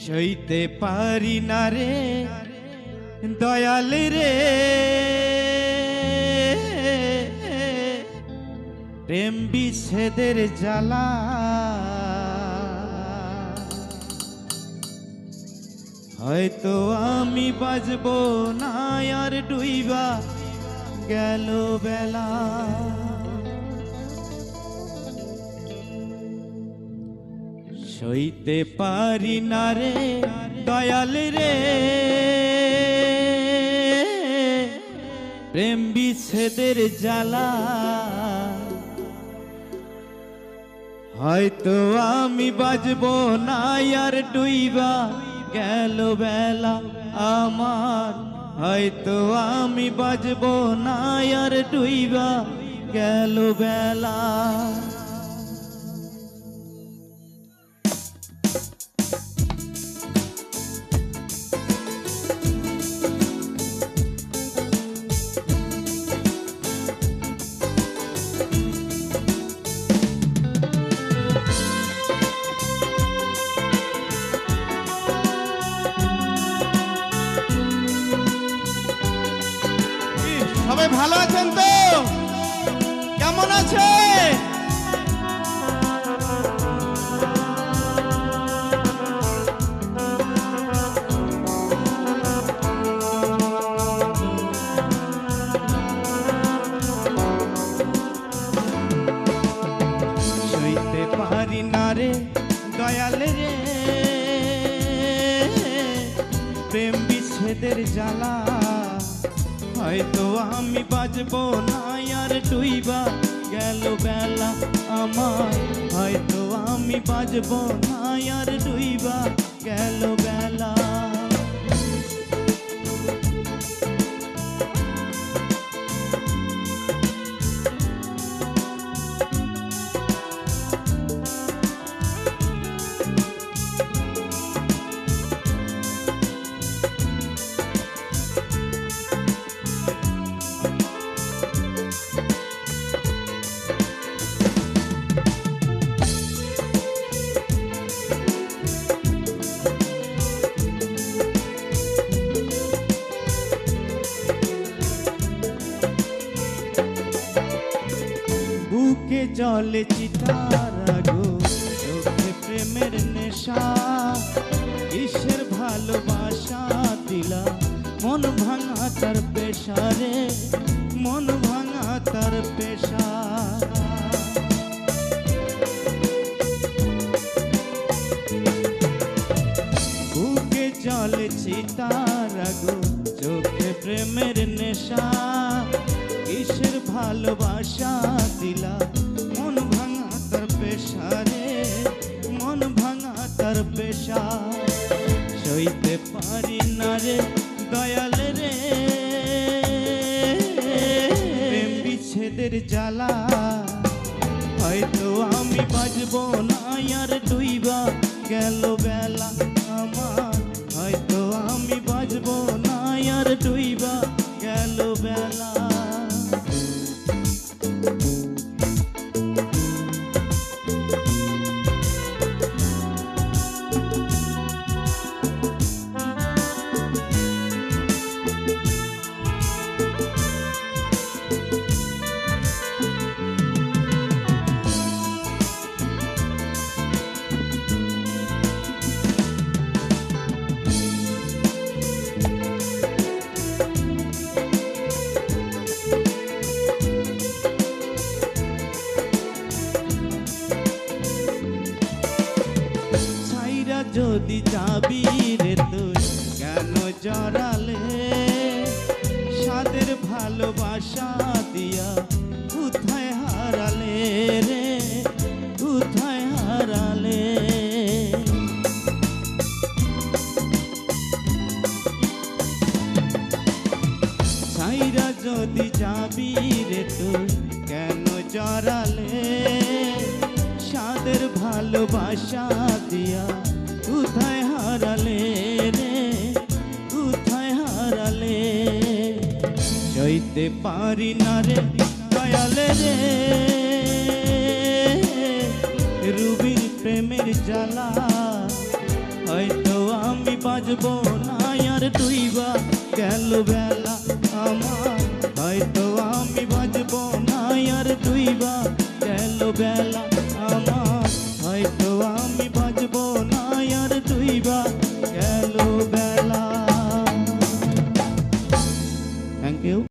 সইতে পারি না রে দয়াল রে, প্রেম বিচ্ছেদের জ্বালা। হয়তো আমি বাজবো না আর ডুইবা গেল বেলা। সইতে পারি না রে দয়াল রে, প্রেম বিচ্ছেদের জ্বালা। হয়তো আমি বাজবো না আর ডুইবা গেল বেলা আমার। হয়তো আমি বাজবো না আর ডুইবা গেল বেলা। সবাই ভালো আছেন তো? কেমন আছে? সইতে পারি না রে দয়াল রে, প্রেম বিচ্ছেদের জ্বালা। হয়তো আমি বাজবো না আর ডুইবা গেল বেলা আমার। হয়তো আমি বাজবো না আর ডুইবা গেল বেলা। বুকে জলে চিতার আগুন, চোখে প্রেমের নেশা। কিসের ভালোবাসা দিলা, মন ভাঙা তার পেশা রে, মন ভাঙা তার পেশা। বুকে জলে চিতার আগুন, চোখে প্রেমের নেশা। কিসের ভালোবাসা দিলা, মন ভাঙা তার পেশা রে, মন ভাঙা তার পেশা। সইতে পারি না রে দয়াল রে, প্রেম বিচ্ছেদের জ্বালা। হয়তো আমি বাজবো না আর ডুইবা গেল বেলা আমার। হয়তো আমি বাজবো না আর ডুইবা গেল বেলা। যদি যাবি রে তুই কেন জড়ালে, সাদের ভালোবাসা দিয়া কোথায় হারালে রে, কোথায় হারালে। ছাইরা যদি যাবি রে তুই কেন জড়ালে, সাদের ভালোবাসা দিয়া কোথায় হারালে রে, কোথায় হারালে। সইতে পারি না রে দয়াল রে, রুবির প্রেমের জ্বালা। হয়তো বাজবো না আর ডুইবা গেল বেলা আমার, হয়তো আমি বাজবো না আর ডুইবা গেল বেলা।